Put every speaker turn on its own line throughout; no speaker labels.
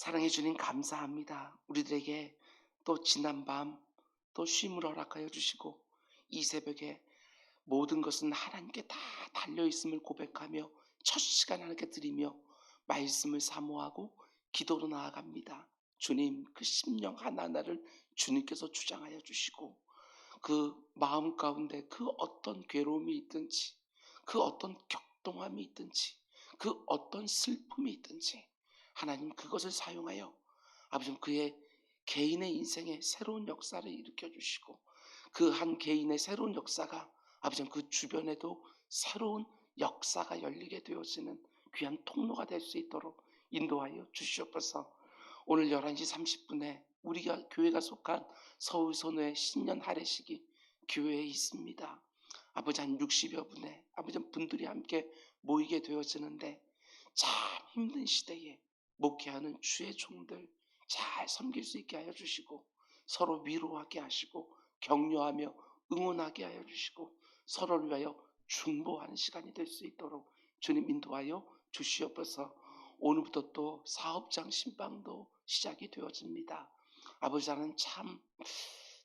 사랑해 주님 감사합니다. 우리들에게 또 지난밤 또 쉼을 허락하여 주시고 이 새벽에 모든 것은 하나님께 다 달려있음을 고백하며 첫 시간 하나님께 드리며 말씀을 사모하고 기도로 나아갑니다. 주님, 그 심령 하나하나를 주님께서 주장하여 주시고 그 마음 가운데 그 어떤 괴로움이 있든지, 그 어떤 격동함이 있든지, 그 어떤 슬픔이 있든지 하나님 그것을 사용하여 아버지 그의 개인의 인생에 새로운 역사를 일으켜 주시고 그 한 개인의 새로운 역사가 아버지 그 주변에도 새로운 역사가 열리게 되어지는 귀한 통로가 될 수 있도록 인도하여 주시옵소서. 오늘 11시 30분에 우리가 교회가 속한 서울선호의 신년 할애식이 교회에 있습니다. 아버지 한 60여 분의 아버지 분들이 함께 모이게 되어지는데 참 힘든 시대에 목회하는 주의 종들 잘 섬길 수 있게 하여 주시고 서로 위로하게 하시고 격려하며 응원하게 하여 주시고 서로를 위하여 중보하는 시간이 될 수 있도록 주님 인도하여 주시옵소서. 오늘부터 또 사업장 신방도 시작이 되어집니다. 아버지는 참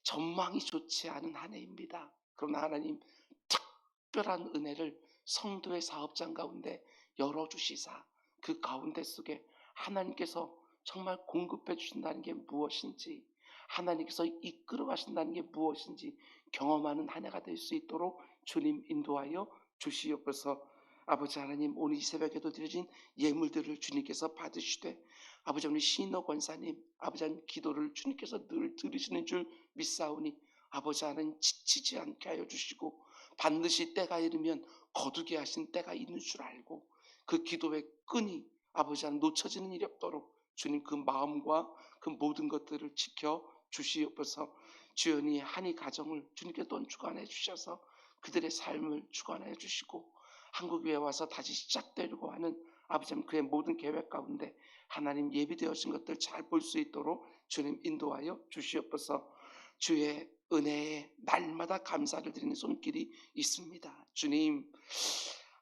전망이 좋지 않은 한 해입니다. 그러나 하나님 특별한 은혜를 성도의 사업장 가운데 열어주시사 그 가운데 속에 하나님께서 정말 공급해 주신다는 게 무엇인지 하나님께서 이끌어 가신다는 게 무엇인지 경험하는 한 해가 될 수 있도록 주님 인도하여 주시옵소서. 아버지 하나님 오늘 이 새벽에도 드려진 예물들을 주님께서 받으시되 아버지 우리 신호 권사님 아버지 하나님 기도를 주님께서 늘 들으시는 줄 믿사오니 아버지 하나님 지치지 않게 하여 주시고 반드시 때가 이르면 거두게 하신 때가 있는 줄 알고 그 기도의 끈이 아버지 하나님 놓쳐지는 일이 없도록 주님 그 마음과 그 모든 것들을 지켜 주시옵소서. 주연이 한이 가정을 주님께 또 주관해 주셔서 그들의 삶을 주관해 주시고 한국에 와서 다시 시작되려고 하는 아버지 하나님 그의 모든 계획 가운데 하나님 예비되어진 것들 잘 볼 수 있도록 주님 인도하여 주시옵소서. 주의 은혜에 날마다 감사를 드리는 손길이 있습니다. 주님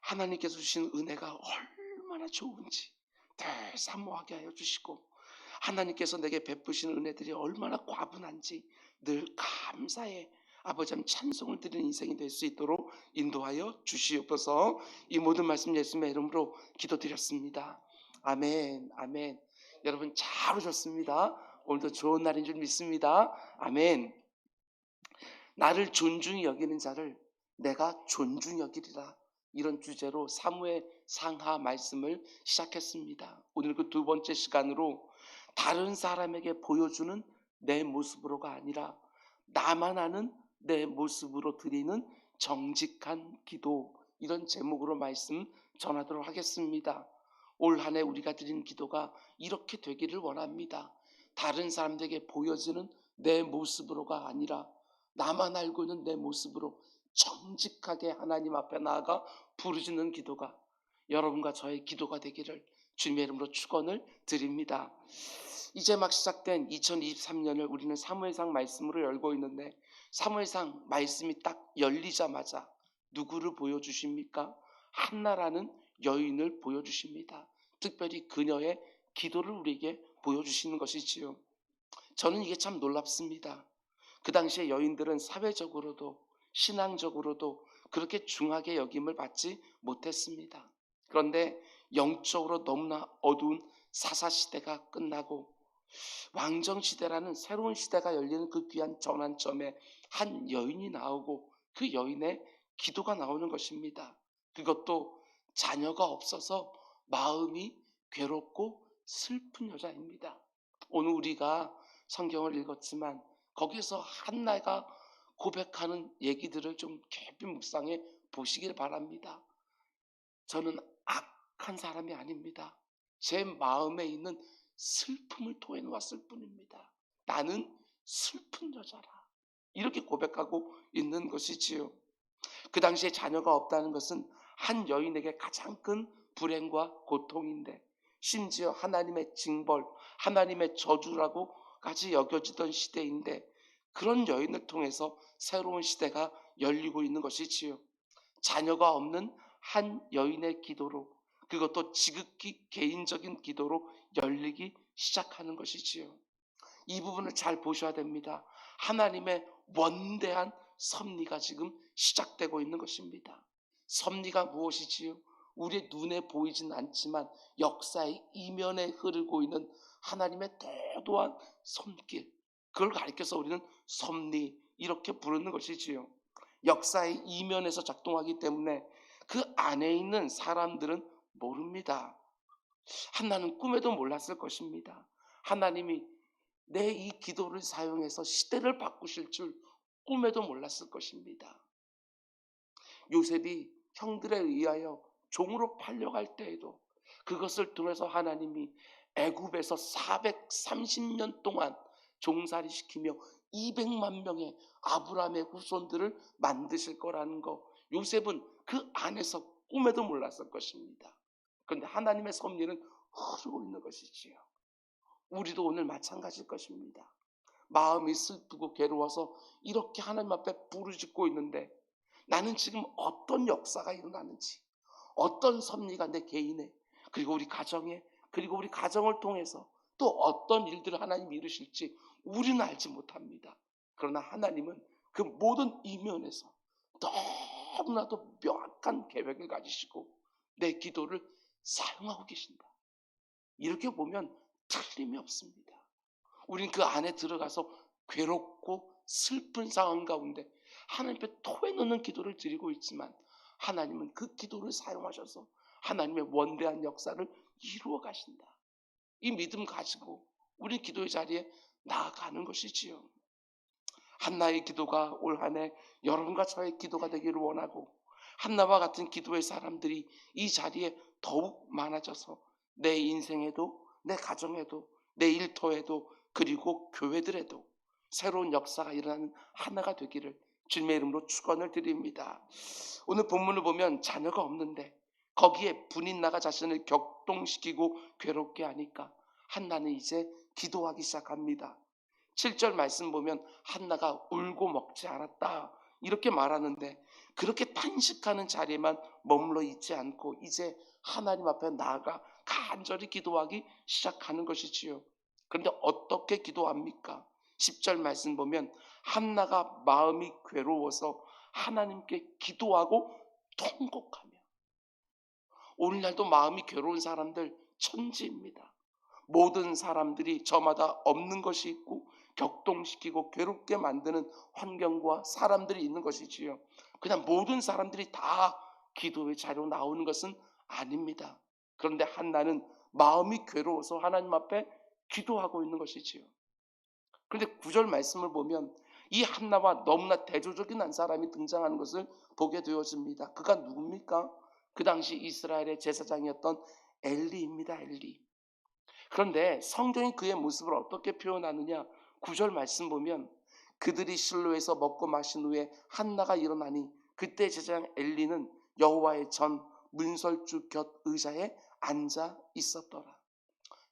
하나님께서 주신 은혜가 얼마나 좋은지 늘 사모하게 하여 주시고 하나님께서 내게 베푸신 은혜들이 얼마나 과분한지 늘 감사해 아버지 하나님 찬송을 드리는 인생이 될 수 있도록 인도하여 주시옵소서. 이 모든 말씀 예수님의 이름으로 기도드렸습니다. 아멘 아멘. 여러분 잘 오셨습니다. 오늘도 좋은 날인 줄 믿습니다. 아멘. 나를 존중히 여기는 자를 내가 존중히 여기리라. 이런 주제로 사무엘 상하 말씀을 시작했습니다. 오늘 그 두 번째 시간으로 다른 사람에게 보여주는 내 모습으로가 아니라 나만 아는 내 모습으로 드리는 정직한 기도, 이런 제목으로 말씀 전하도록 하겠습니다. 올 한 해 우리가 드린 기도가 이렇게 되기를 원합니다. 다른 사람들에게 보여지는 내 모습으로가 아니라 나만 알고 있는 내 모습으로 정직하게 하나님 앞에 나아가 부르짖는 기도가 여러분과 저의 기도가 되기를 주님의 이름으로 축원을 드립니다. 이제 막 시작된 2023년을 우리는 사무엘상 말씀으로 열고 있는데 사무엘상 말씀이 딱 열리자마자 누구를 보여주십니까? 한나라는 여인을 보여주십니다. 특별히 그녀의 기도를 우리에게 보여주시는 것이지요. 저는 이게 참 놀랍습니다. 그 당시에 여인들은 사회적으로도 신앙적으로도 그렇게 중하게 여김을 받지 못했습니다. 그런데 영적으로 너무나 어두운 사사시대가 끝나고 왕정시대라는 새로운 시대가 열리는 그 귀한 전환점에 한 여인이 나오고 그 여인의 기도가 나오는 것입니다. 그것도 자녀가 없어서 마음이 괴롭고 슬픈 여자입니다. 오늘 우리가 성경을 읽었지만 거기서 한나가 고백하는 얘기들을 좀 깊이 묵상해 보시길 바랍니다. 저는 악한 사람이 아닙니다. 제 마음에 있는 슬픔을 토해놓았을 뿐입니다. 나는 슬픈 여자라. 이렇게 고백하고 있는 것이지요. 그 당시에 자녀가 없다는 것은 한 여인에게 가장 큰 불행과 고통인데 심지어 하나님의 징벌, 하나님의 저주라고까지 여겨지던 시대인데 그런 여인을 통해서 새로운 시대가 열리고 있는 것이지요. 자녀가 없는 한 여인의 기도로 그것도 지극히 개인적인 기도로 열리기 시작하는 것이지요. 이 부분을 잘 보셔야 됩니다. 하나님의 원대한 섭리가 지금 시작되고 있는 것입니다. 섭리가 무엇이지요? 우리의 눈에 보이진 않지만 역사의 이면에 흐르고 있는 하나님의 도도한 손길, 그걸 가리켜서 우리는 섭리 이렇게 부르는 것이지요. 역사의 이면에서 작동하기 때문에 그 안에 있는 사람들은 모릅니다. 한나는 꿈에도 몰랐을 것입니다. 하나님이 내 이 기도를 사용해서 시대를 바꾸실 줄 꿈에도 몰랐을 것입니다. 요셉이 형들에 의하여 종으로 팔려갈 때에도 그것을 통해서 하나님이 애굽에서 430년 동안 종살이 시키며 200만 명의 아브라함의 후손들을 만드실 거라는 거, 요셉은 그 안에서 꿈에도 몰랐을 것입니다. 그런데 하나님의 섭리는 흐르고 있는 것이지요. 우리도 오늘 마찬가지일 것입니다. 마음이 슬프고 괴로워서 이렇게 하나님 앞에 부르짖고 있는데 나는 지금 어떤 역사가 일어나는지, 어떤 섭리가 내 개인에, 그리고 우리 가정에, 그리고 우리 가정을 통해서 또 어떤 일들을 하나님이 이루실지 우리는 알지 못합니다. 그러나 하나님은 그 모든 이면에서 너무나도 명확한 계획을 가지시고 내 기도를 사용하고 계신다. 이렇게 보면 틀림이 없습니다. 우린 그 안에 들어가서 괴롭고 슬픈 상황 가운데 하나님 앞에 토해놓는 기도를 드리고 있지만 하나님은 그 기도를 사용하셔서 하나님의 원대한 역사를 이루어 가신다. 이 믿음 가지고 우리 기도의 자리에 나아가는 것이지요. 한나의 기도가 올 한 해 여러분과 저의 기도가 되기를 원하고, 한나와 같은 기도의 사람들이 이 자리에 더욱 많아져서 내 인생에도, 내 가정에도, 내 일터에도, 그리고 교회들에도 새로운 역사가 일어나는 하나가 되기를 주님의 이름으로 축원을 드립니다. 오늘 본문을 보면 자녀가 없는데 거기에 분인나가 자신을 격동시키고 괴롭게 하니까 한나는 이제 기도하기 시작합니다. 7절 말씀 보면 한나가 울고 먹지 않았다 이렇게 말하는데, 그렇게 탄식하는 자리에만 머물러 있지 않고 이제 하나님 앞에 나아가 간절히 기도하기 시작하는 것이지요. 그런데 어떻게 기도합니까? 10절 말씀 보면 한나가 마음이 괴로워서 하나님께 기도하고 통곡하며. 오늘날도 마음이 괴로운 사람들 천지입니다. 모든 사람들이 저마다 없는 것이 있고 격동시키고 괴롭게 만드는 환경과 사람들이 있는 것이지요. 그냥 모든 사람들이 다 기도의 자리로 나오는 것은 아닙니다. 그런데 한나는 마음이 괴로워서 하나님 앞에 기도하고 있는 것이지요. 그런데 9절 말씀을 보면 이 한나와 너무나 대조적인 한 사람이 등장하는 것을 보게 되어집니다. 그가 누굽니까? 그 당시 이스라엘의 제사장이었던 엘리입니다. 엘리. 그런데 성경이 그의 모습을 어떻게 표현하느냐? 9절 말씀 보면 그들이 실로에서 먹고 마신 후에 한나가 일어나니 그때 제사장 엘리는 여호와의 전 문설주 곁 의자에 앉아 있었더라.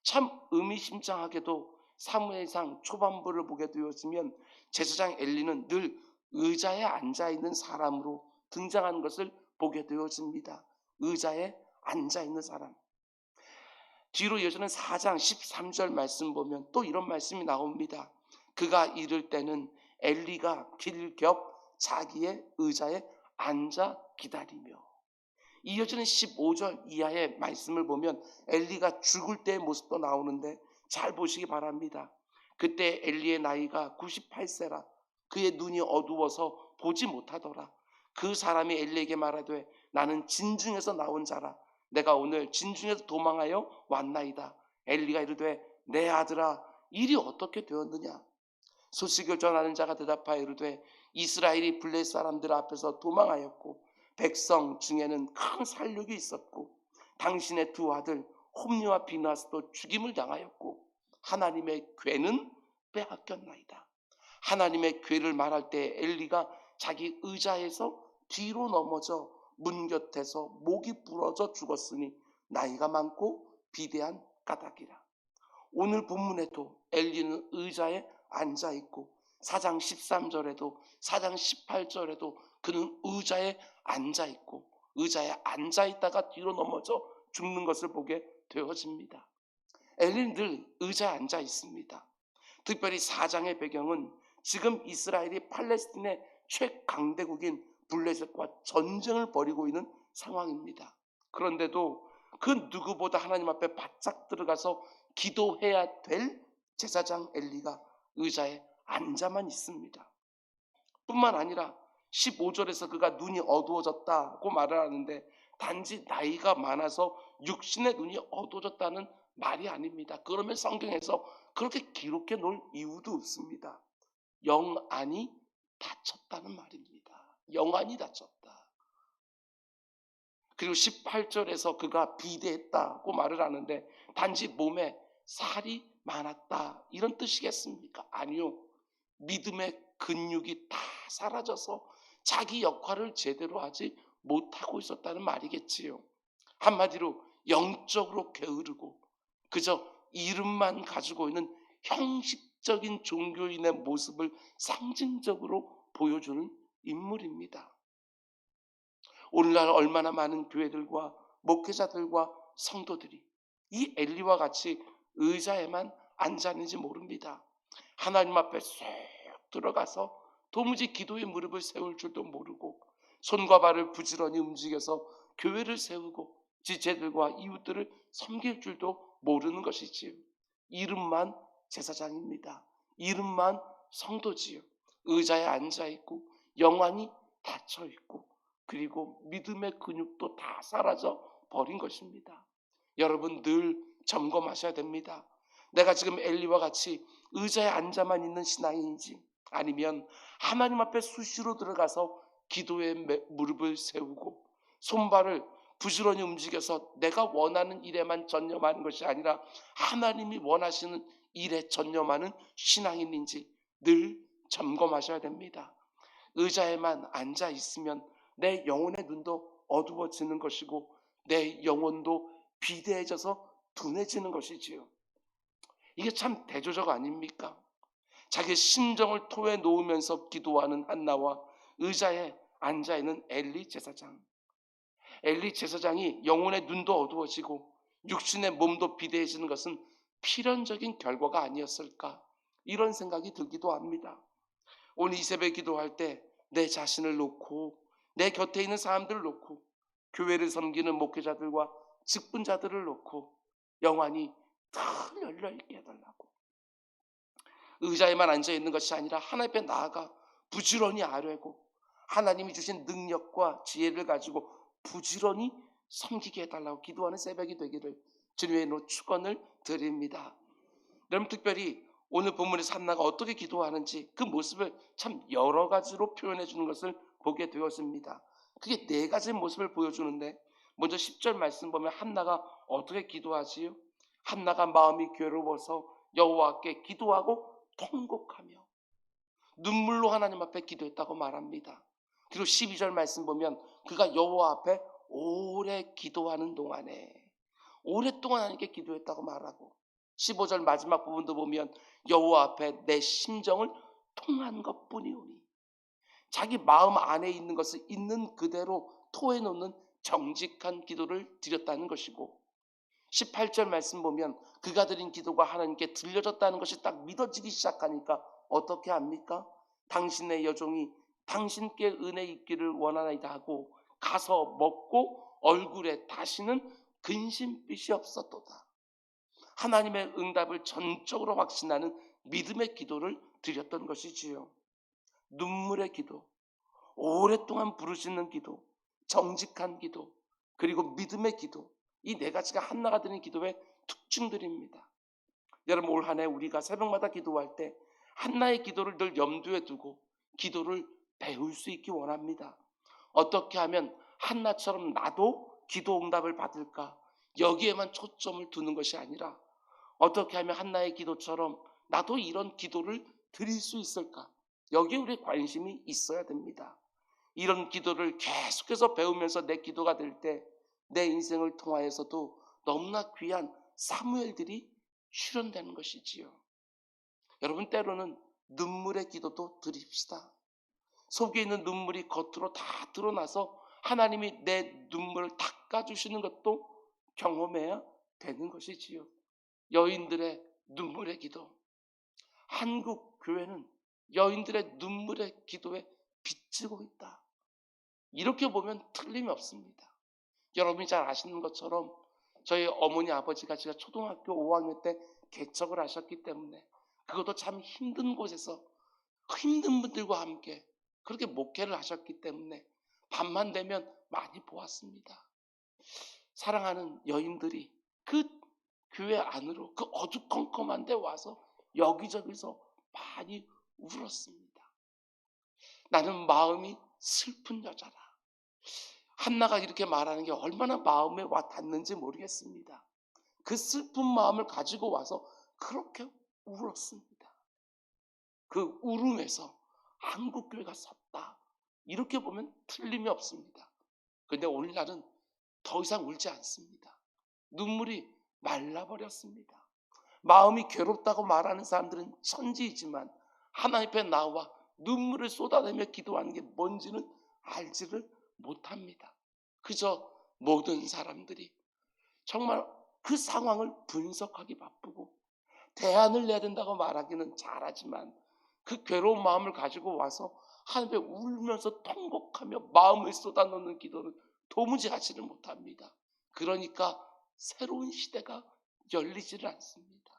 참 의미심장하게도 사무엘상 초반부를 보게 되었으면 제사장 엘리는 늘 의자에 앉아 있는 사람으로 등장하는 것을 보게 되어집니다. 의자에 앉아 있는 사람. 뒤로 이어지는 4장 13절 말씀 보면 또 이런 말씀이 나옵니다. 그가 이를 때는 엘리가 길 겹 자기의 의자에 앉아 기다리며. 이어지는 15절 이하의 말씀을 보면 엘리가 죽을 때의 모습도 나오는데 잘 보시기 바랍니다. 그때 엘리의 나이가 98세라 그의 눈이 어두워서 보지 못하더라. 그 사람이 엘리에게 말하되 나는 진중에서 나온 자라. 내가 오늘 진중에서 도망하여 왔나이다. 엘리가 이르되 내 아들아 일이 어떻게 되었느냐. 소식을 전하는 자가 대답하여 이르되 이스라엘이 블레 사람들 앞에서 도망하였고 백성 중에는 큰 살육이 있었고 당신의 두 아들 홈리와 비나스도 죽임을 당하였고 하나님의 궤는 빼앗겼나이다. 하나님의 궤를 말할 때 엘리가 자기 의자에서 뒤로 넘어져 문 곁에서 목이 부러져 죽었으니 나이가 많고 비대한 까닭이라. 오늘 본문에도 엘리는 의자에 앉아있고 4장 13절에도 4장 18절에도 그는 의자에 앉아있고 의자에 앉아있다가 뒤로 넘어져 죽는 것을 보게 되어집니다. 엘리는 늘 의자에 앉아 있습니다. 특별히 4장의 배경은 지금 이스라엘이 팔레스틴의 최강대국인 블레셋과 전쟁을 벌이고 있는 상황입니다. 그런데도 그 누구보다 하나님 앞에 바짝 들어가서 기도해야 될 제사장 엘리가 의자에 앉아만 있습니다. 뿐만 아니라 15절에서 그가 눈이 어두워졌다고 말을 하는데 단지 나이가 많아서 육신의 눈이 어두워졌다는 말이 아닙니다. 그러면 성경에서 그렇게 기록해 놓을 이유도 없습니다. 영안이 다쳤다는 말입니다. 영안이 다쳤다. 그리고 18절에서 그가 비대했다고 말을 하는데 단지 몸에 살이 많았다 이런 뜻이겠습니까? 아니요. 믿음의 근육이 다 사라져서 자기 역할을 제대로 하지 못하고 있었다는 말이겠지요. 한마디로 영적으로 게으르고 그저 이름만 가지고 있는 형식적인 종교인의 모습을 상징적으로 보여주는 인물입니다. 오늘날 얼마나 많은 교회들과 목회자들과 성도들이 이 엘리와 같이 의자에만 앉아 있는지 모릅니다. 하나님 앞에 쏙 들어가서 도무지 기도의 무릎을 세울 줄도 모르고 손과 발을 부지런히 움직여서 교회를 세우고 지체들과 이웃들을 섬길 줄도 모르는 것이지요. 이름만 제사장입니다. 이름만 성도지요. 의자에 앉아 있고 영안이 닫혀 있고 그리고 믿음의 근육도 다 사라져 버린 것입니다. 여러분 늘 점검하셔야 됩니다. 내가 지금 엘리와 같이 의자에 앉아만 있는 신앙인지 아니면 하나님 앞에 수시로 들어가서 기도의 무릎을 세우고 손발을 부지런히 움직여서 내가 원하는 일에만 전념하는 것이 아니라 하나님이 원하시는 일에 전념하는 신앙인인지 늘 점검하셔야 됩니다. 의자에만 앉아 있으면 내 영혼의 눈도 어두워지는 것이고 내 영혼도 비대해져서 둔해지는 것이지요. 이게 참 대조적 아닙니까? 자기 심정을 토해 놓으면서 기도하는 한나와 의자에 앉아있는 엘리 제사장. 엘리 제사장이 영혼의 눈도 어두워지고 육신의 몸도 비대해지는 것은 필연적인 결과가 아니었을까 이런 생각이 들기도 합니다. 오늘 이 새벽에 기도할 때 내 자신을 놓고 내 곁에 있는 사람들을 놓고 교회를 섬기는 목회자들과 직분자들을 놓고 영안이 늘 열려있게 해달라고. 의자에만 앉아있는 것이 아니라 하나님 앞에 나아가 부지런히 아뢰고 하나님이 주신 능력과 지혜를 가지고 부지런히 섬기게 해달라고 기도하는 새벽이 되기를 주님의 이름으로 축원을 드립니다. 여러분 특별히 오늘 본문에서 한나가 어떻게 기도하는지 그 모습을 참 여러 가지로 표현해 주는 것을 보게 되었습니다. 그게 네 가지 모습을 보여주는데 먼저 10절 말씀 보면 한나가 어떻게 기도하지요? 한나가 마음이 괴로워서 여호와께 기도하고 통곡하며 눈물로 하나님 앞에 기도했다고 말합니다. 그리고 12절 말씀 보면 그가 여호와 앞에 오래 기도하는 동안에 오랫동안 하나님께 기도했다고 말하고 15절 마지막 부분도 보면 여호와 앞에 내 심정을 통한 것뿐이오니 자기 마음 안에 있는 것을 있는 그대로 토해놓는 정직한 기도를 드렸다는 것이고 18절 말씀 보면 그가 드린 기도가 하나님께 들려졌다는 것이 딱 믿어지기 시작하니까 어떻게 합니까? 당신의 여종이 당신께 은혜 있기를 원하나이다 하고 가서 먹고 얼굴에 다시는 근심빛이 없었도다. 하나님의 응답을 전적으로 확신하는 믿음의 기도를 드렸던 것이지요. 눈물의 기도, 오랫동안 부르짖는 기도, 정직한 기도, 그리고 믿음의 기도, 이 네 가지가 한나가 드린 기도의 특징들입니다. 여러분 올 한 해 우리가 새벽마다 기도할 때 한나의 기도를 늘 염두에 두고 기도를 배울 수 있기 원합니다. 어떻게 하면 한나처럼 나도 기도 응답을 받을까? 여기에만 초점을 두는 것이 아니라 어떻게 하면 한나의 기도처럼 나도 이런 기도를 드릴 수 있을까? 여기에 우리 관심이 있어야 됩니다. 이런 기도를 계속해서 배우면서 내 기도가 될 때 내 인생을 통하여서도 너무나 귀한 사무엘들이 실현되는 것이지요. 여러분 때로는 눈물의 기도도 드립시다. 속에 있는 눈물이 겉으로 다 드러나서 하나님이 내 눈물을 닦아주시는 것도 경험해야 되는 것이지요. 여인들의 눈물의 기도. 한국 교회는 여인들의 눈물의 기도에 빚지고 있다. 이렇게 보면 틀림이 없습니다. 여러분이 잘 아시는 것처럼 저희 어머니 아버지가 제가 초등학교 5학년 때 개척을 하셨기 때문에 그것도 참 힘든 곳에서 힘든 분들과 함께 그렇게 목회를 하셨기 때문에 밤만 되면 많이 보았습니다. 사랑하는 여인들이 그 교회 안으로 그 어두컴컴한 데 와서 여기저기서 많이 울었습니다. 나는 마음이 슬픈 여자라. 한나가 이렇게 말하는 게 얼마나 마음에 와 닿는지 모르겠습니다. 그 슬픈 마음을 가지고 와서 그렇게 울었습니다. 그 울음에서 한국교회가 섰다. 이렇게 보면 틀림이 없습니다. 그런데 오늘날은 더 이상 울지 않습니다. 눈물이 말라버렸습니다. 마음이 괴롭다고 말하는 사람들은 천지이지만 하나님 앞에 나와 눈물을 쏟아내며 기도하는 게 뭔지는 알지를 못합니다. 그저 모든 사람들이 정말 그 상황을 분석하기 바쁘고 대안을 내야 된다고 말하기는 잘하지만 그 괴로운 마음을 가지고 와서 하나님께 울면서 통곡하며 마음을 쏟아놓는 기도는 도무지 하지를 못합니다. 그러니까 새로운 시대가 열리지를 않습니다.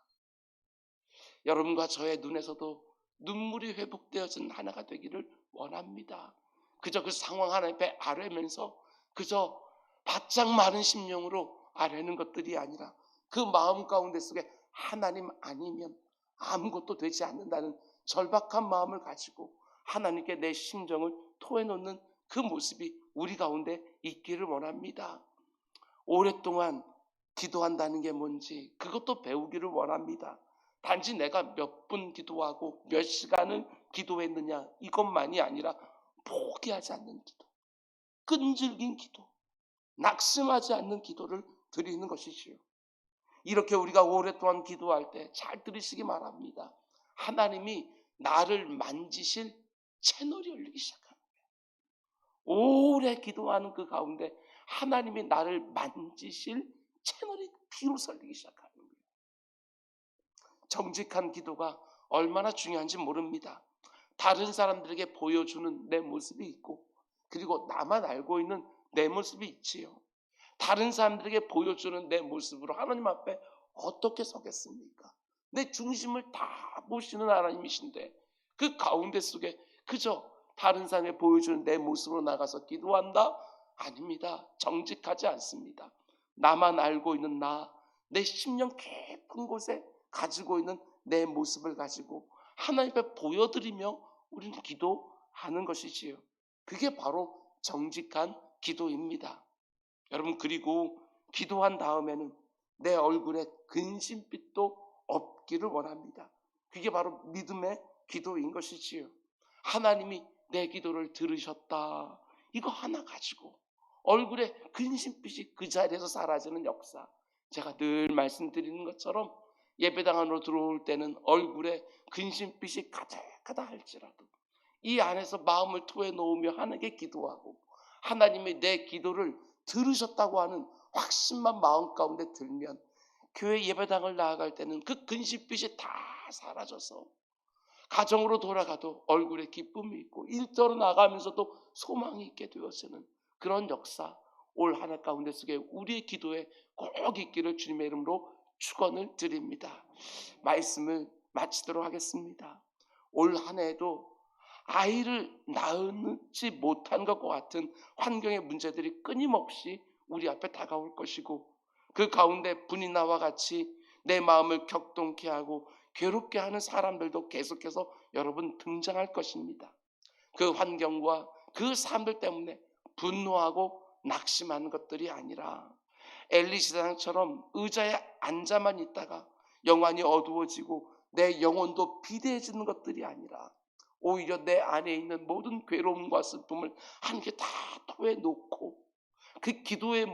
여러분과 저의 눈에서도 눈물이 회복되어진 하나가 되기를 원합니다. 그저 그 상황 하나 앞에 아뢰면서 그저 바짝 마른 심령으로 아뢰는 것들이 아니라 그 마음 가운데 속에 하나님 아니면 아무것도 되지 않는다는 절박한 마음을 가지고 하나님께 내 심정을 토해놓는 그 모습이 우리 가운데 있기를 원합니다. 오랫동안 기도한다는 게 뭔지 그것도 배우기를 원합니다. 단지 내가 몇 분 기도하고 몇 시간을 기도했느냐 이것만이 아니라 포기하지 않는 기도, 끈질긴 기도, 낙심하지 않는 기도를 드리는 것이지요. 이렇게 우리가 오랫동안 기도할 때 잘 들으시기 바랍니다. 하나님이 나를 만지실 채널이 열리기 시작합니다. 오래 기도하는 그 가운데 하나님이 나를 만지실 채널이 비로소 열리기 시작하는 거예요. 정직한 기도가 얼마나 중요한지 모릅니다. 다른 사람들에게 보여주는 내 모습이 있고 그리고 나만 알고 있는 내 모습이 있지요. 다른 사람들에게 보여주는 내 모습으로 하나님 앞에 어떻게 서겠습니까? 내 중심을 다 보시는 하나님이신데 그 가운데 속에 그저 다른 사람에게 보여주는 내 모습으로 나가서 기도한다? 아닙니다. 정직하지 않습니다. 나만 알고 있는 내 심령 깊은 곳에 가지고 있는 내 모습을 가지고 하나님 앞에 보여드리며 우리는 기도하는 것이지요. 그게 바로 정직한 기도입니다. 여러분, 그리고 기도한 다음에는 내 얼굴에 근심빛도 없기를 원합니다. 그게 바로 믿음의 기도인 것이지요. 하나님이 내 기도를 들으셨다. 이거 하나 가지고 얼굴에 근심빛이 그 자리에서 사라지는 역사. 제가 늘 말씀드리는 것처럼 예배당 안으로 들어올 때는 얼굴에 근심빛이 가득하다 할지라도 이 안에서 마음을 토해놓으며 하나님께 기도하고 하나님이 내 기도를 들으셨다고 하는 확신만 마음 가운데 들면 교회 예배당을 나아갈 때는 그 근심빛이 다 사라져서 가정으로 돌아가도 얼굴에 기쁨이 있고 일터로 나가면서도 소망이 있게 되어지는 그런 역사 올 한 해 가운데 속에 우리의 기도에 꼭 있기를 주님의 이름으로 축원을 드립니다. 말씀을 마치도록 하겠습니다. 올 한 해에도 아이를 낳지 못한 것과 같은 환경의 문제들이 끊임없이 우리 앞에 다가올 것이고 그 가운데 분이나와 같이 내 마음을 격동케 하고 괴롭게 하는 사람들도 계속해서 여러분 등장할 것입니다. 그 환경과 그 사람들 때문에 분노하고 낙심하는 것들이 아니라 엘리 시장처럼 의자에 앉아만 있다가 영안이 어두워지고 내 영혼도 비대해지는 것들이 아니라 오히려 내 안에 있는 모든 괴로움과 슬픔을 하나님께 다 토해놓고 그 기도의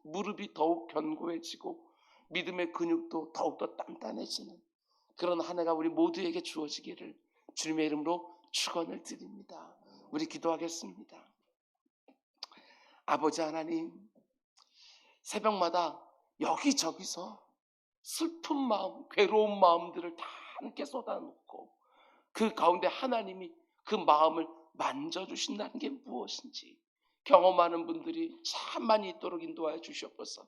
무릎이 더욱 견고해지고 믿음의 근육도 더욱더 단단해지는 그런 한 해가 우리 모두에게 주어지기를 주님의 이름으로 축원을 드립니다. 우리 기도하겠습니다. 아버지 하나님, 새벽마다 여기저기서 슬픈 마음, 괴로운 마음들을 다 함께 쏟아놓고 그 가운데 하나님이 그 마음을 만져주신다는 게 무엇인지 경험하는 분들이 참 많이 있도록 인도하여 주시옵소서.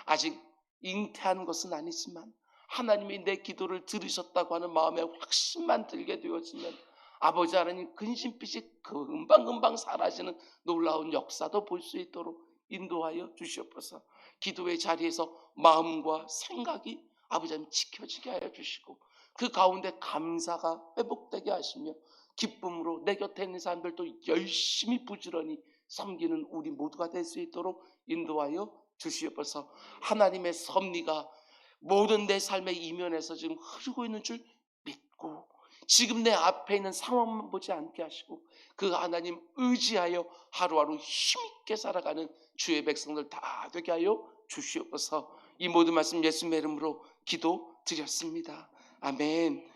아직 잉태한 것은 아니지만 하나님이 내 기도를 들으셨다고 하는 마음에 확신만 들게 되어지면 아버지 하나님 근심빛이 금방금방 사라지는 놀라운 역사도 볼 수 있도록 인도하여 주시옵소서. 기도의 자리에서 마음과 생각이 아버지 하나님 지켜지게 하여 주시고 그 가운데 감사가 회복되게 하시며 기쁨으로 내 곁에 있는 사람들도 열심히 부지런히 섬기는 우리 모두가 될 수 있도록 인도하여 주시옵소서. 하나님의 섭리가 모든 내 삶의 이면에서 지금 흐르고 있는 줄 믿고 지금 내 앞에 있는 상황만 보지 않게 하시고 그 하나님 의지하여 하루하루 힘있게 살아가는 주의 백성들 다 되게 하여 주시옵소서. 이 모든 말씀 예수님의 이름으로 기도드렸습니다. 아멘.